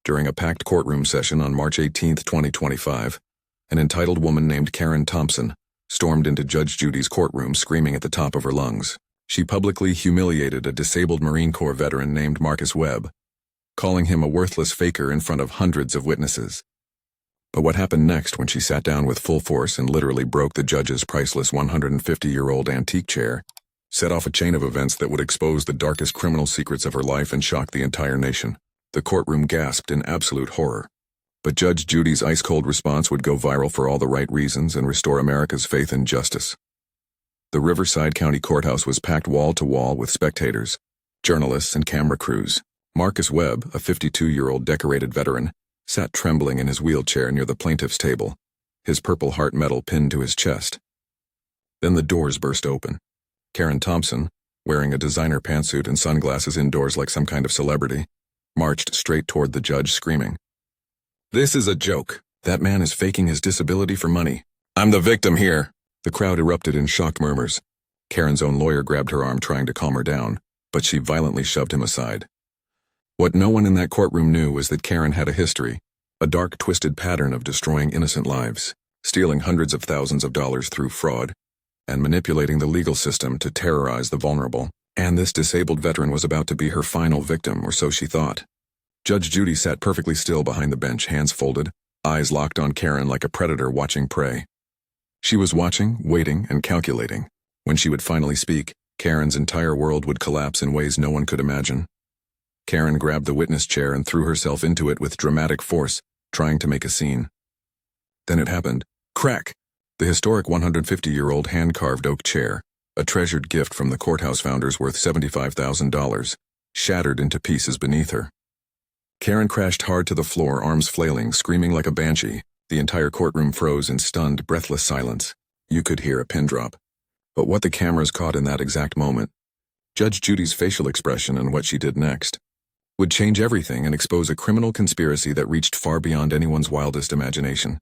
During a packed courtroom session on March 18, 2025, an entitled woman named Karen Thompson stormed into Judge Judy's courtroom screaming at the top of her lungs. She publicly humiliated a disabled Marine Corps veteran named Marcus Webb, calling him a worthless faker in front of hundreds of witnesses. But what happened next when she sat down with full force and literally broke the judge's priceless 150-year-old antique chair set off a chain of events that would expose the darkest criminal secrets of her life and shock the entire nation. The courtroom gasped in absolute horror. But Judge Judy's ice-cold response would go viral for all the right reasons and restore America's faith in justice. The Riverside County Courthouse was packed wall-to-wall with spectators, journalists, and camera crews. Marcus Webb, a 52-year-old decorated veteran, sat trembling in his wheelchair near the plaintiff's table, his Purple Heart medal pinned to his chest. Then the doors burst open. Karen Thompson, wearing a designer pantsuit and sunglasses indoors like some kind of celebrity, marched straight toward the judge screaming, "This is a joke. That man is faking his disability for money. I'm the victim here." The crowd erupted in shocked murmurs. Karen's own lawyer grabbed her arm trying to calm her down, but she violently shoved him aside. What no one in that courtroom knew was that Karen had a history, a dark, twisted pattern of destroying innocent lives, stealing hundreds of thousands of dollars through fraud, and manipulating the legal system to terrorize the vulnerable. And this disabled veteran was about to be her final victim, or so she thought. Judge Judy sat perfectly still behind the bench, hands folded, eyes locked on Karen like a predator watching prey. She was watching, waiting, and calculating. When she would finally speak, Karen's entire world would collapse in ways no one could imagine. Karen grabbed the witness chair and threw herself into it with dramatic force, trying to make a scene. Then it happened. Crack! The historic 150-year-old hand-carved oak chair, a treasured gift from the courthouse founders worth $75,000, shattered into pieces beneath her. Karen crashed hard to the floor, arms flailing, screaming like a banshee. The entire courtroom froze in stunned, breathless silence. You could hear a pin drop. But what the cameras caught in that exact moment, Judge Judy's facial expression and what she did next, would change everything and expose a criminal conspiracy that reached far beyond anyone's wildest imagination.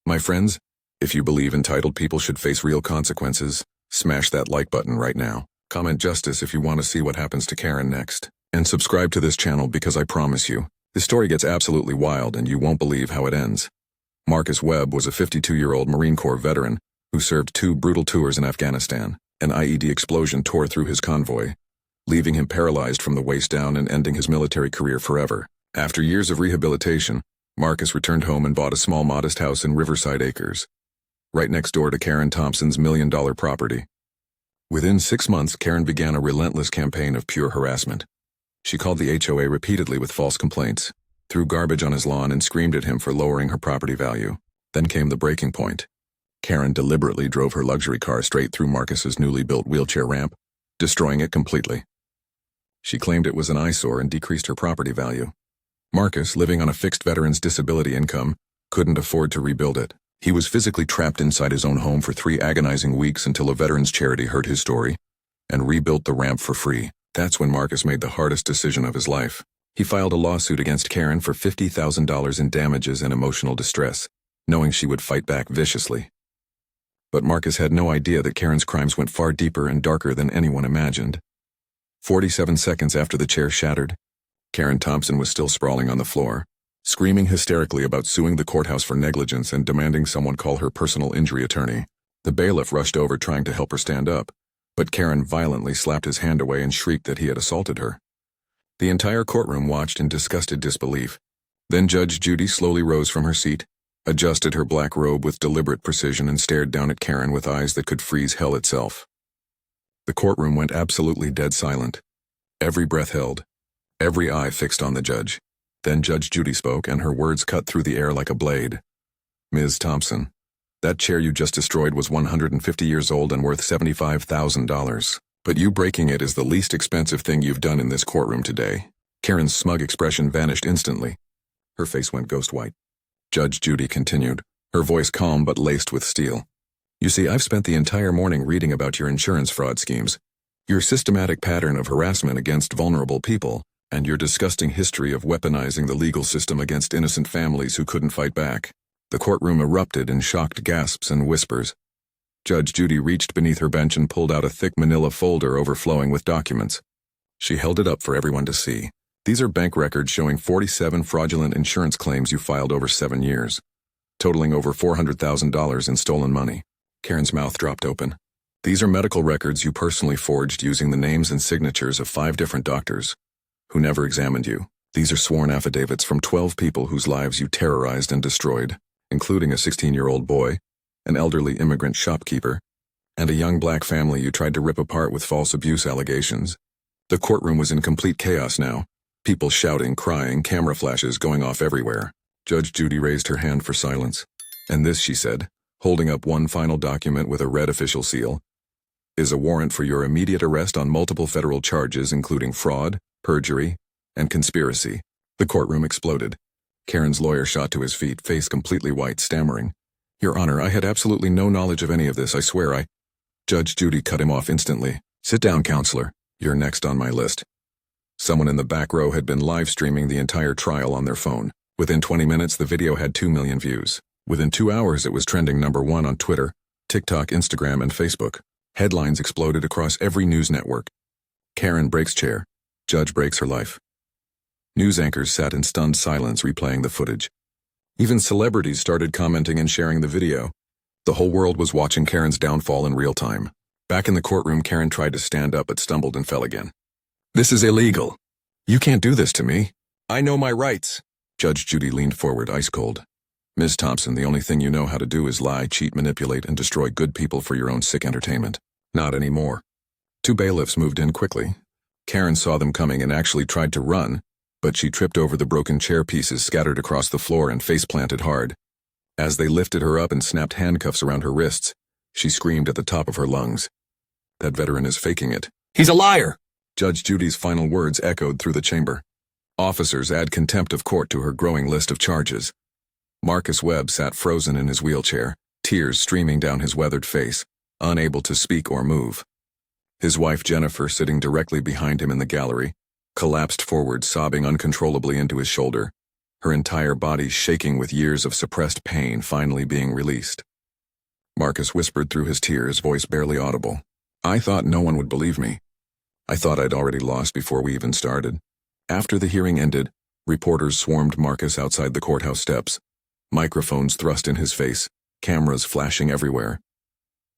My friends, if you believe entitled people should face real consequences, smash that like button right now. Comment justice if you want to see what happens to Karen next. And subscribe to this channel because I promise you, this story gets absolutely wild and you won't believe how it ends. Marcus Webb was a 52-year-old Marine Corps veteran who served 2 brutal tours in Afghanistan. An IED explosion tore through his convoy, leaving him paralyzed from the waist down and ending his military career forever. After years of rehabilitation, Marcus returned home and bought a small modest house in Riverside Acres, right next door to Karen Thompson's $1 million property. Within 6 months, Karen began a relentless campaign of pure harassment. She called the HOA repeatedly with false complaints, threw garbage on his lawn, and screamed at him for lowering her property value. Then came the breaking point. Karen deliberately drove her luxury car straight through Marcus's newly built wheelchair ramp, destroying it completely. She claimed it was an eyesore and decreased her property value. Marcus, living on a fixed veteran's disability income, couldn't afford to rebuild it. He was physically trapped inside his own home for 3 agonizing weeks until a veterans charity heard his story and rebuilt the ramp for free. That's when Marcus made the hardest decision of his life. He filed a lawsuit against Karen for $50,000 in damages and emotional distress, knowing she would fight back viciously. But Marcus had no idea that Karen's crimes went far deeper and darker than anyone imagined. 47 seconds after the chair shattered, Karen Thompson was still sprawling on the floor, screaming hysterically about suing the courthouse for negligence and demanding someone call her personal injury attorney. The bailiff rushed over trying to help her stand up, but Karen violently slapped his hand away and shrieked that he had assaulted her. The entire courtroom watched in disgusted disbelief. Then Judge Judy slowly rose from her seat, adjusted her black robe with deliberate precision, and stared down at Karen with eyes that could freeze hell itself. The courtroom went absolutely dead silent. Every breath held, every eye fixed on the judge. Then Judge Judy spoke, and her words cut through the air like a blade. "Ms. Thompson, that chair you just destroyed was 150 years old and worth $75,000. But you breaking it is the least expensive thing you've done in this courtroom today." Karen's smug expression vanished instantly. Her face went ghost white. Judge Judy continued, her voice calm but laced with steel. "You see, I've spent the entire morning reading about your insurance fraud schemes, your systematic pattern of harassment against vulnerable people, and your disgusting history of weaponizing the legal system against innocent families who couldn't fight back." The courtroom erupted in shocked gasps and whispers. Judge Judy reached beneath her bench and pulled out a thick manila folder overflowing with documents. She held it up for everyone to see. These are bank records showing 47 fraudulent insurance claims you filed over 7 years, totaling over $400,000 in stolen money. Karen's mouth dropped open. These are medical records you personally forged using the names and signatures of 5 different doctors who never examined you. These are sworn affidavits from 12 people whose lives you terrorized and destroyed, including a 16-year-old boy, an elderly immigrant shopkeeper, and a young black family you tried to rip apart with false abuse allegations. The courtroom was in complete chaos now. People shouting, crying, camera flashes going off everywhere. Judge Judy raised her hand for silence. And this, she said, holding up one final document with a red official seal, is a warrant for your immediate arrest on multiple federal charges including fraud, perjury, and conspiracy. The courtroom exploded. Karen's lawyer shot to his feet, face completely white, stammering, "Your Honor, I had absolutely no knowledge of any of this, I swear Judge Judy cut him off instantly. "Sit down, counselor. You're next on my list." Someone in the back row had been live streaming the entire trial on their phone. Within 20 minutes, the video had 2 million views. Within 2 hours, it was trending #1 on Twitter, TikTok, Instagram, and Facebook. Headlines exploded across every news network. Karen breaks chair. Judge breaks her life. News anchors sat in stunned silence replaying the footage. Even celebrities started commenting and sharing the video. The whole world was watching Karen's downfall in real time. Back in the courtroom, Karen tried to stand up but stumbled and fell again. "This is illegal. You can't do this to me. I know my rights." Judge Judy leaned forward, ice cold. "Ms. Thompson, the only thing you know how to do is lie, cheat, manipulate, and destroy good people for your own sick entertainment. Not anymore." 2 bailiffs moved in quickly. Karen saw them coming and actually tried to run, but she tripped over the broken chair pieces scattered across the floor and face-planted hard. As they lifted her up and snapped handcuffs around her wrists, she screamed at the top of her lungs. "That veteran is faking it. He's a liar!" Judge Judy's final words echoed through the chamber. Officers add contempt of court to her growing list of charges. Marcus Webb sat frozen in his wheelchair, tears streaming down his weathered face, unable to speak or move. His wife Jennifer, sitting directly behind him in the gallery, collapsed forward, sobbing uncontrollably into his shoulder, her entire body shaking with years of suppressed pain finally being released. Marcus whispered through his tears, voice barely audible, "I thought no one would believe me. I thought I'd already lost before we even started." After the hearing ended, reporters swarmed Marcus outside the courthouse steps, microphones thrust in his face, cameras flashing everywhere.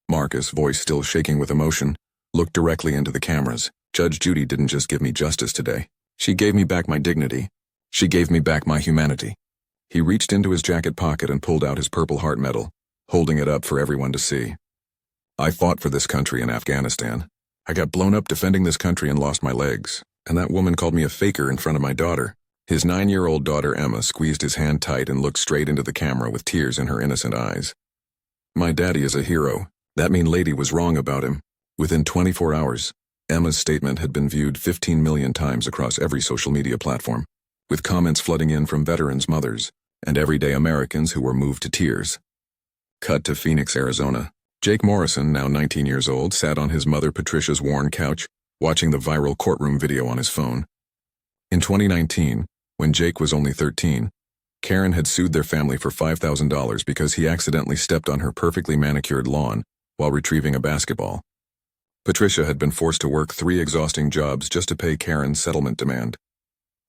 Marcus, voice still shaking with emotion, looked directly into the cameras. "Judge Judy didn't just give me justice today. She gave me back my dignity. She gave me back my humanity." He reached into his jacket pocket and pulled out his Purple Heart medal, holding it up for everyone to see. "I fought for this country in Afghanistan. I got blown up defending this country and lost my legs. And that woman called me a faker in front of my daughter." His 9-year-old daughter Emma squeezed his hand tight and looked straight into the camera with tears in her innocent eyes. "My daddy is a hero. That mean lady was wrong about him." Within 24 hours, Emma's statement had been viewed 15 million times across every social media platform, with comments flooding in from veterans' mothers and everyday Americans who were moved to tears. Cut to Phoenix, Arizona. Jake Morrison, now 19 years old, sat on his mother Patricia's worn couch, watching the viral courtroom video on his phone. In 2019, when Jake was only 13, Karen had sued their family for $5,000 because he accidentally stepped on her perfectly manicured lawn while retrieving a basketball. Patricia had been forced to work 3 exhausting jobs just to pay Karen's settlement demand.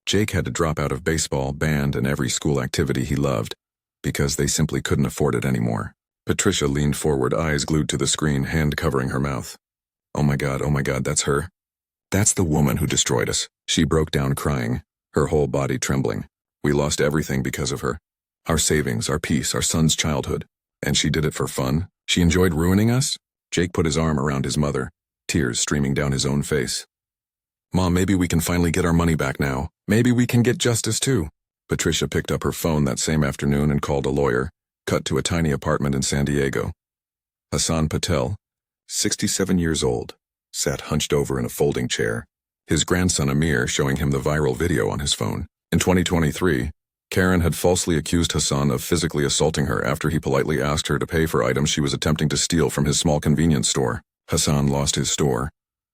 Jake had to drop out of baseball, band, and every school activity he loved because they simply couldn't afford it anymore. Patricia leaned forward, eyes glued to the screen, hand covering her mouth. Oh my God, that's her. That's the woman who destroyed us." She broke down crying, her whole body trembling. "We lost everything because of her. Our savings, our peace, our son's childhood. And she did it for fun? She enjoyed ruining us?" Jake put his arm around his mother, tears streaming down his own face. "Mom, maybe we can finally get our money back now. Maybe we can get justice too." Patricia picked up her phone that same afternoon and called a lawyer, cut to a tiny apartment in San Diego. Hassan Patel, 67 years old, sat hunched over in a folding chair, his grandson Amir showing him the viral video on his phone. In 2023, Karen had falsely accused Hassan of physically assaulting her after he politely asked her to pay for items she was attempting to steal from his small convenience store. Hassan lost his store,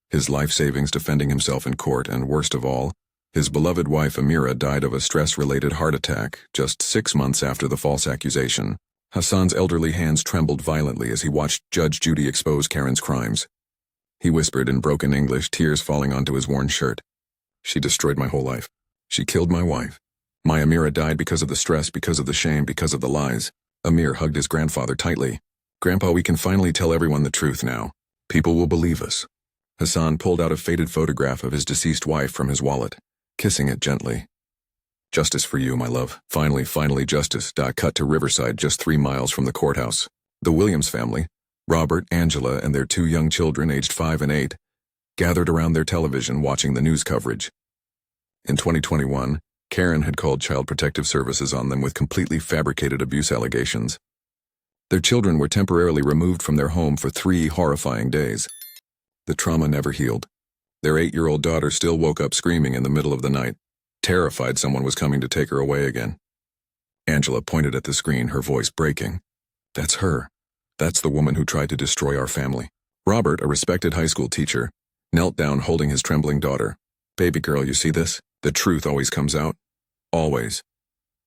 his life savings defending himself in court, and worst of all, his beloved wife Amira died of a stress-related heart attack just 6 months after the false accusation. Hassan's elderly hands trembled violently as he watched Judge Judy expose Karen's crimes. He whispered in broken English, tears falling onto his worn shirt. "She destroyed my whole life. She killed my wife. My Amira died because of the stress, because of the shame, because of the lies. Amir hugged his grandfather tightly. Grandpa, we can finally tell everyone the truth now. People will believe us. Hassan pulled out a faded photograph of his deceased wife from his wallet, kissing it gently. Justice for you, my love. Finally justice. Cut to Riverside, just 3 miles from the courthouse. The Williams family, Robert, Angela, and their 2 young children aged 5 and 8, gathered around their television watching the news coverage. In 2021, Karen had called Child Protective Services on them with completely fabricated abuse allegations. Their children were temporarily removed from their home for 3 horrifying days. The trauma never healed. Their 8-year-old daughter still woke up screaming in the middle of the night, terrified someone was coming to take her away again. Angela pointed at the screen, her voice breaking. That's her. That's the woman who tried to destroy our family. Robert, a respected high school teacher, knelt down holding his trembling daughter. Baby girl, you see this? The truth always comes out. Always.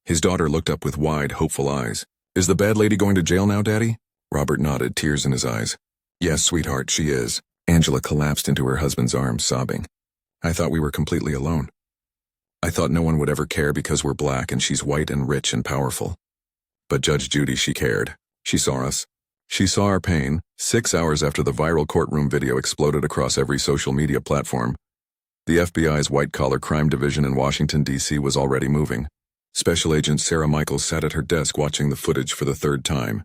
His daughter looked up with wide, hopeful eyes. Is the bad lady going to jail now, Daddy? Robert nodded, tears in his eyes. Yes, sweetheart, she is. Angela collapsed into her husband's arms, sobbing. I thought we were completely alone. I thought no one would ever care because we're black and she's white and rich and powerful. But Judge Judy, she cared. She saw us. She saw our pain. 6 hours after the viral courtroom video exploded across every social media platform, the FBI's white-collar crime division in Washington, D.C. was already moving. Special Agent Sarah Michaels sat at her desk watching the footage for the 3rd time,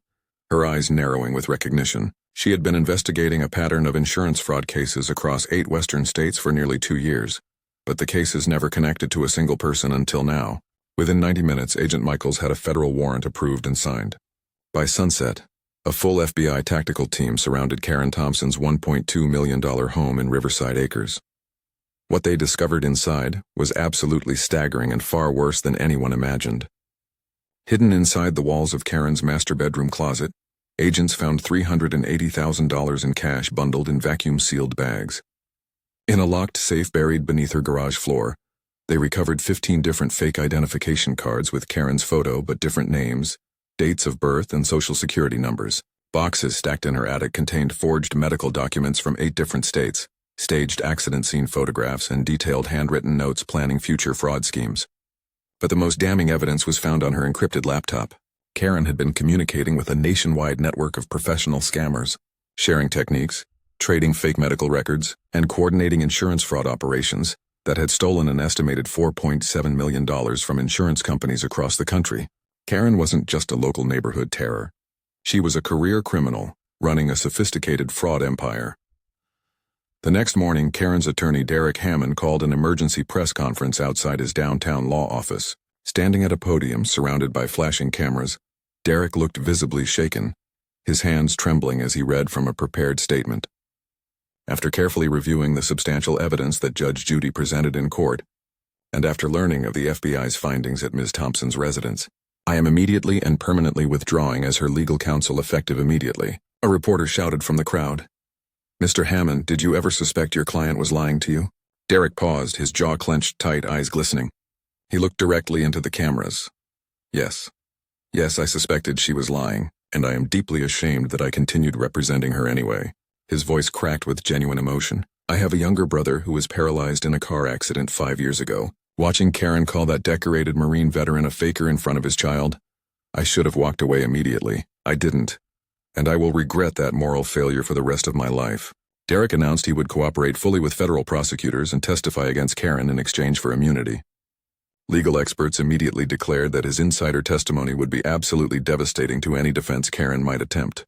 her eyes narrowing with recognition. She had been investigating a pattern of insurance fraud cases across 8 western states for nearly 2 years, but the cases never connected to a single person until now. Within 90 minutes, Agent Michaels had a federal warrant approved and signed. By sunset, a full FBI tactical team surrounded Karen Thompson's $1.2 million home in Riverside Acres. What they discovered inside was absolutely staggering and far worse than anyone imagined. Hidden inside the walls of Karen's master bedroom closet, agents found $380,000 in cash bundled in vacuum-sealed bags. In a locked safe buried beneath her garage floor, they recovered 15 different fake identification cards with Karen's photo but different names, dates of birth, and social security numbers. Boxes stacked in her attic contained forged medical documents from 8 different states, staged accident scene photographs, and detailed handwritten notes planning future fraud schemes. But the most damning evidence was found on her encrypted laptop. Karen had been communicating with a nationwide network of professional scammers, sharing techniques, trading fake medical records, and coordinating insurance fraud operations that had stolen an estimated $4.7 million from insurance companies across the country. Karen wasn't just a local neighborhood terror. She was a career criminal, running a sophisticated fraud empire. The next morning, Karen's attorney Derek Hammond called an emergency press conference outside his downtown law office. Standing at a podium surrounded by flashing cameras, Derek looked visibly shaken, his hands trembling as he read from a prepared statement. After carefully reviewing the substantial evidence that Judge Judy presented in court, and after learning of the FBI's findings at Ms. Thompson's residence, I am immediately and permanently withdrawing as her legal counsel effective immediately, a reporter shouted from the crowd. Mr. Hammond, did you ever suspect your client was lying to you? Derek paused, his jaw clenched tight, eyes glistening. He looked directly into the cameras. Yes. Yes, I suspected she was lying, and I am deeply ashamed that I continued representing her anyway. His voice cracked with genuine emotion. I have a younger brother who was paralyzed in a car accident 5 years ago. Watching Karen call that decorated Marine veteran a faker in front of his child, I should have walked away immediately. I didn't. And I will regret that moral failure for the rest of my life. Derek announced he would cooperate fully with federal prosecutors and testify against Karen in exchange for immunity. Legal experts immediately declared that his insider testimony would be absolutely devastating to any defense Karen might attempt.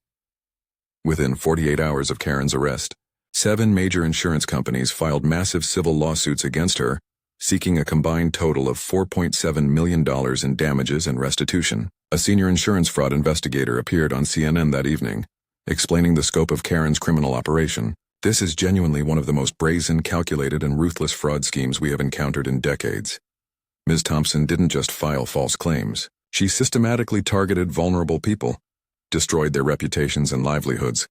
Within 48 hours of Karen's arrest, 7 major insurance companies filed massive civil lawsuits against her, seeking a combined total of $4.7 million in damages and restitution. A senior insurance fraud investigator appeared on CNN that evening, explaining the scope of Karen's criminal operation. This is genuinely one of the most brazen, calculated, and ruthless fraud schemes we have encountered in decades. Ms. Thompson didn't just file false claims. She systematically targeted vulnerable people, destroyed their reputations and livelihoods,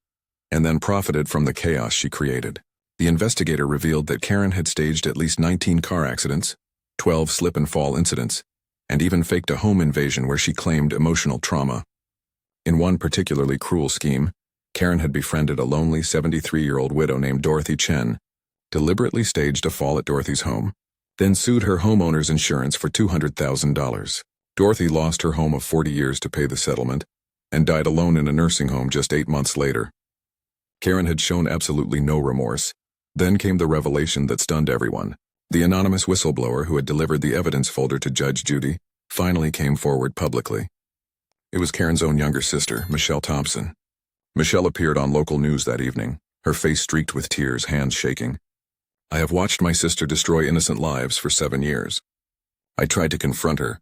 and then profited from the chaos she created. The investigator revealed that Karen had staged at least 19 car accidents, 12 slip-and-fall incidents, and even faked a home invasion where she claimed emotional trauma. In one particularly cruel scheme, Karen had befriended a lonely 73-year-old widow named Dorothy Chen, deliberately staged a fall at Dorothy's home, then sued her homeowner's insurance for $200,000. Dorothy lost her home of 40 years to pay the settlement and died alone in a nursing home just 8 months later. Karen had shown absolutely no remorse. Then came the revelation that stunned everyone. The anonymous whistleblower who had delivered the evidence folder to Judge Judy finally came forward publicly. It was Karen's own younger sister, Michelle Thompson. Michelle appeared on local news that evening, her face streaked with tears, hands shaking. "I have watched my sister destroy innocent lives for 7 years. I tried to confront her.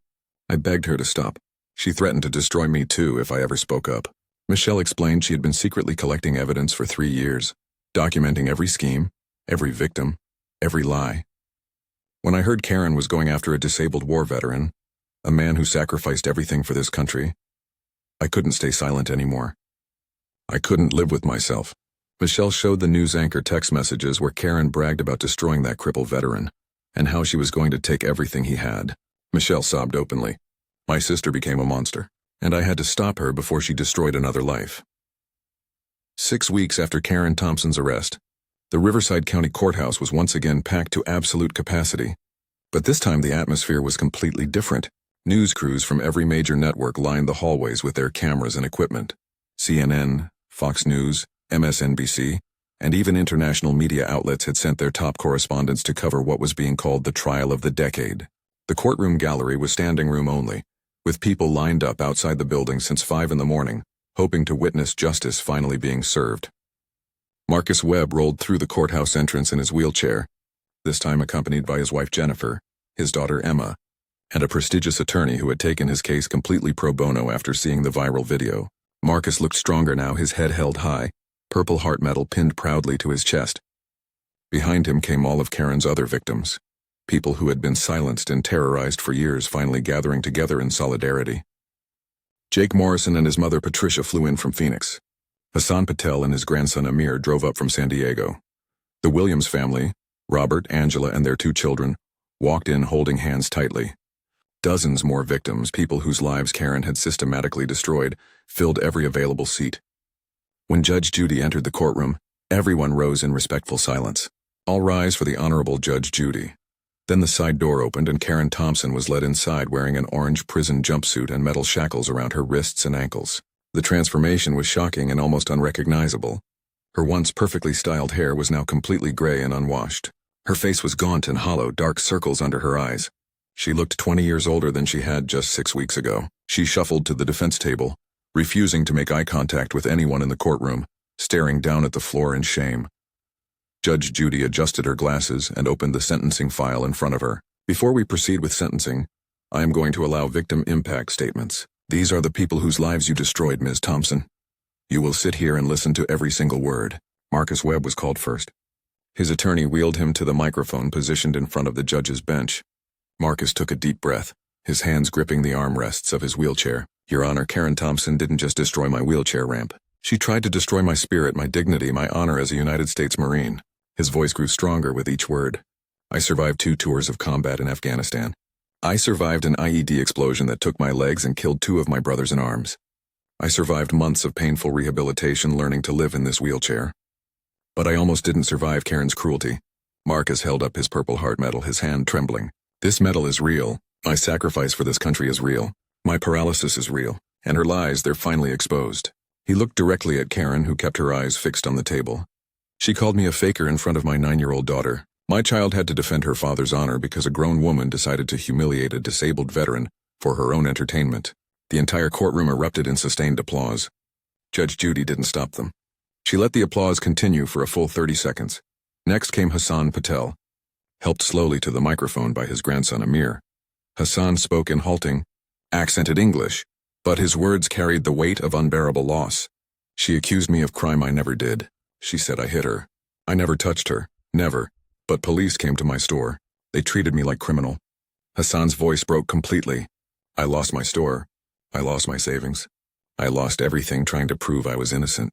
I begged her to stop. She threatened to destroy me too if I ever spoke up." Michelle explained she had been secretly collecting evidence for 3 years, documenting every scheme, every victim, every lie. "When I heard Karen was going after a disabled war veteran, a man who sacrificed everything for this country, I couldn't stay silent anymore. I couldn't live with myself." Michelle showed the news anchor text messages where Karen bragged about destroying that crippled veteran and how she was going to take everything he had. Michelle sobbed openly. "My sister became a monster, and I had to stop her before she destroyed another life." 6 weeks after Karen Thompson's arrest, the Riverside County Courthouse was once again packed to absolute capacity. But this time the atmosphere was completely different. News crews from every major network lined the hallways with their cameras and equipment. CNN, Fox News, MSNBC, and even international media outlets had sent their top correspondents to cover what was being called the trial of the decade. The courtroom gallery was standing room only, with people lined up outside the building since 5 in the morning, hoping to witness justice finally being served. Marcus Webb rolled through the courthouse entrance in his wheelchair, this time accompanied by his wife Jennifer, his daughter Emma, and a prestigious attorney who had taken his case completely pro bono after seeing the viral video. Marcus looked stronger now, his head held high, Purple Heart medal pinned proudly to his chest. Behind him came all of Karen's other victims, people who had been silenced and terrorized for years finally gathering together in solidarity. Jake Morrison and his mother Patricia flew in from Phoenix. Hassan Patel and his grandson Amir drove up from San Diego. The Williams family, Robert, Angela, and their 2 children, walked in holding hands tightly. Dozens more victims, people whose lives Karen had systematically destroyed, filled every available seat. When Judge Judy entered the courtroom, everyone rose in respectful silence. "All rise for the Honorable Judge Judy." Then the side door opened and Karen Thompson was led inside wearing an orange prison jumpsuit and metal shackles around her wrists and ankles. The transformation was shocking and almost unrecognizable. Her once perfectly styled hair was now completely gray and unwashed. Her face was gaunt and hollow, dark circles under her eyes. She looked 20 years older than she had just 6 weeks ago. She shuffled to the defense table, refusing to make eye contact with anyone in the courtroom, staring down at the floor in shame. Judge Judy adjusted her glasses and opened the sentencing file in front of her. "Before we proceed with sentencing, I am going to allow victim impact statements. These are the people whose lives you destroyed, Ms. Thompson. You will sit here and listen to every single word." Marcus Webb was called first. His attorney wheeled him to the microphone positioned in front of the judge's bench. Marcus took a deep breath, his hands gripping the armrests of his wheelchair. "Your Honor, Karen Thompson didn't just destroy my wheelchair ramp. She tried to destroy my spirit, my dignity, my honor as a United States Marine." His voice grew stronger with each word. "I survived 2 tours of combat in Afghanistan. I survived an IED explosion that took my legs and killed 2 of my brothers in arms. I survived months of painful rehabilitation learning to live in this wheelchair. But I almost didn't survive Karen's cruelty." Marcus held up his Purple Heart medal, his hand trembling. "This medal is real. My sacrifice for this country is real. My paralysis is real. And her lies, they're finally exposed." He looked directly at Karen, who kept her eyes fixed on the table. "She called me a faker in front of my 9-year-old daughter. My child had to defend her father's honor because a grown woman decided to humiliate a disabled veteran for her own entertainment." The entire courtroom erupted in sustained applause. Judge Judy didn't stop them. She let the applause continue for a full 30 seconds. Next came Hassan Patel, helped slowly to the microphone by his grandson Amir. Hassan spoke in halting, accented English, but his words carried the weight of unbearable loss. "She accused me of crime I never did. She said I hit her. I never touched her, never. But police came to my store. They treated me like criminal." Hassan's voice broke completely. "I lost my store. I lost my savings. I lost everything trying to prove I was innocent."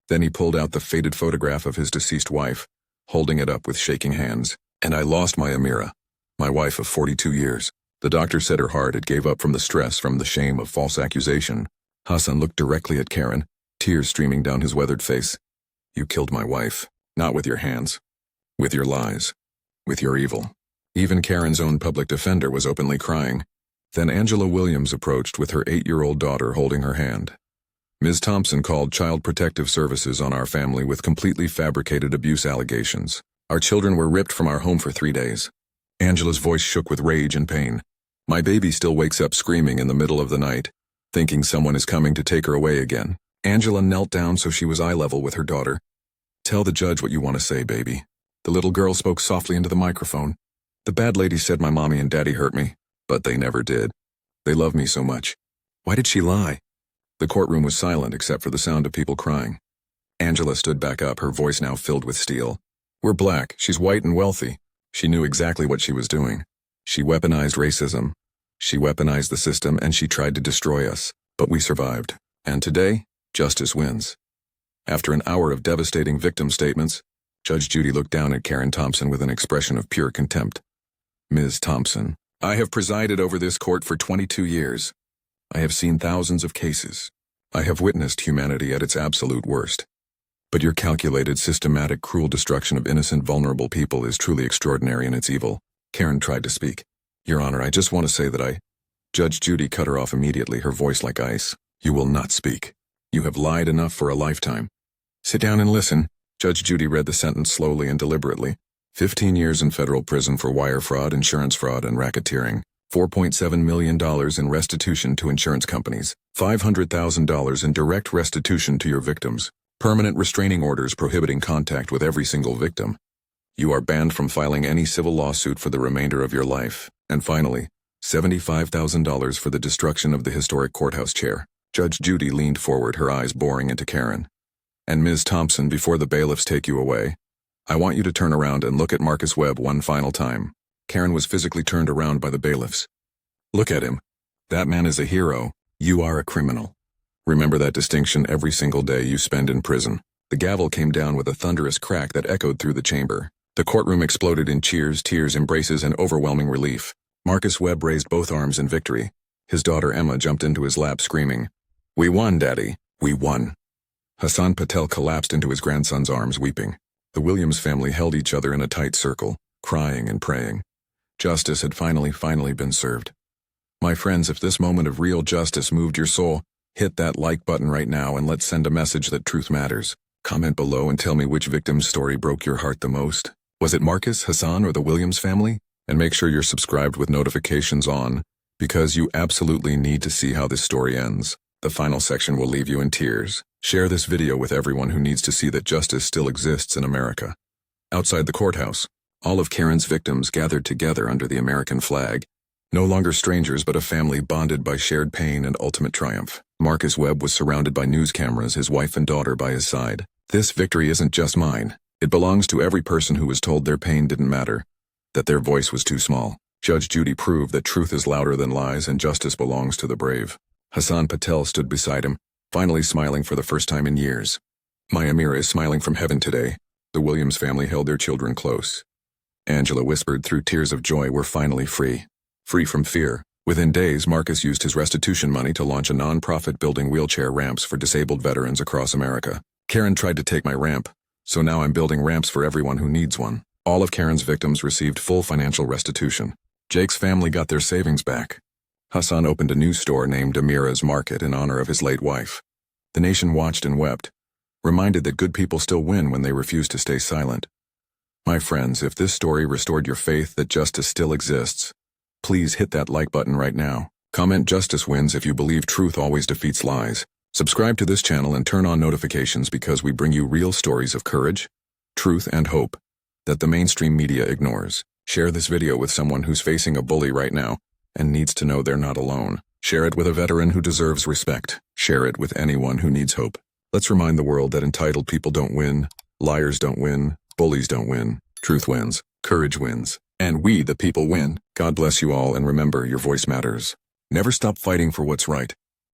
Then he pulled out the faded photograph of his deceased wife, holding it up with shaking hands. "And I lost my Amira, my wife of 42 years. The doctor said her heart had gave up from the stress, from the shame of false accusation." Hassan looked directly at Karen, tears streaming down his weathered face. "You killed my wife, not with your hands, with your lies, with your evil." Even Karen's own public defender was openly crying. Then Angela Williams approached with her 8-year-old daughter holding her hand. Ms. Thompson called Child Protective Services on our family with completely fabricated abuse allegations. Our children were ripped from our home for 3 days. Angela's voice shook with rage and pain. My baby still wakes up screaming in the middle of the night, thinking someone is coming to take her away again. Angela knelt down so she was eye level with her daughter. Tell the judge what you want to say, baby. The little girl spoke softly into the microphone. The bad lady said my mommy and daddy hurt me, but they never did. They love me so much. Why did she lie? The courtroom was silent except for the sound of people crying. Angela stood back up, her voice now filled with steel. We're black, she's white and wealthy. She knew exactly what she was doing. She weaponized racism. She weaponized the system and she tried to destroy us, but we survived. And today, justice wins. After an hour of devastating victim statements, Judge Judy looked down at Karen Thompson with an expression of pure contempt. Ms. Thompson, I have presided over this court for 22 years. I have seen thousands of cases. I have witnessed humanity at its absolute worst. But your calculated, systematic, cruel destruction of innocent, vulnerable people is truly extraordinary in its evil. Karen tried to speak. Your Honor, I just want to say that Judge Judy cut her off immediately, her voice like ice. You will not speak. You have lied enough for a lifetime. Sit down and listen. Judge Judy read the sentence slowly and deliberately. 15 years in federal prison for wire fraud, insurance fraud, and racketeering. $4.7 million in restitution to insurance companies. $500,000 in direct restitution to your victims. Permanent restraining orders prohibiting contact with every single victim. You are banned from filing any civil lawsuit for the remainder of your life. And finally, $75,000 for the destruction of the historic courthouse chair. Judge Judy leaned forward, her eyes boring into Karen. And Ms. Thompson, before the bailiffs take you away, I want you to turn around and look at Marcus Webb one final time. Karen was physically turned around by the bailiffs. Look at him. That man is a hero. You are a criminal. Remember that distinction every single day you spend in prison. The gavel came down with a thunderous crack that echoed through the chamber. The courtroom exploded in cheers, tears, embraces, and overwhelming relief. Marcus Webb raised both arms in victory. His daughter Emma jumped into his lap screaming, We won, Daddy. We won. Hassan Patel collapsed into his grandson's arms weeping. The Williams family held each other in a tight circle, crying and praying. Justice had finally been served. My friends, if this moment of real justice moved your soul, hit that like button right now and let's send a message that truth matters. Comment below and tell me which victim's story broke your heart the most. Was it Marcus, Hassan, or the Williams family? And make sure you're subscribed with notifications on, because you absolutely need to see how this story ends. The final section will leave you in tears. Share this video with everyone who needs to see that justice still exists in America. Outside the courthouse, all of Karen's victims gathered together under the American flag. No longer strangers, but a family bonded by shared pain and ultimate triumph. Marcus Webb was surrounded by news cameras, his wife and daughter by his side. This victory isn't just mine. It belongs to every person who was told their pain didn't matter, that their voice was too small. Judge Judy proved that truth is louder than lies and justice belongs to the brave. Hassan Patel stood beside him, finally smiling for the first time in years. My Amira is smiling from heaven today. The Williams family held their children close. Angela whispered through tears of joy, we're finally free. Free from fear. Within days, Marcus used his restitution money to launch a non-profit building wheelchair ramps for disabled veterans across America. Karen tried to take my ramp, so now I'm building ramps for everyone who needs one. All of Karen's victims received full financial restitution. Jake's family got their savings back. Hassan opened a new store named Amira's Market in honor of his late wife. The nation watched and wept, reminded that good people still win when they refuse to stay silent. My friends, if this story restored your faith that justice still exists, please hit that like button right now. Comment justice wins if you believe truth always defeats lies. Subscribe to this channel and turn on notifications because we bring you real stories of courage, truth, and hope that the mainstream media ignores. Share this video with someone who's facing a bully right now and needs to know they're not alone. Share it with a veteran who deserves respect. Share it with anyone who needs hope. Let's remind the world that entitled people don't win, liars don't win, bullies don't win. Truth wins, courage wins, and we, the people, win. God bless you all, and remember, your voice matters. Never stop fighting for what's right.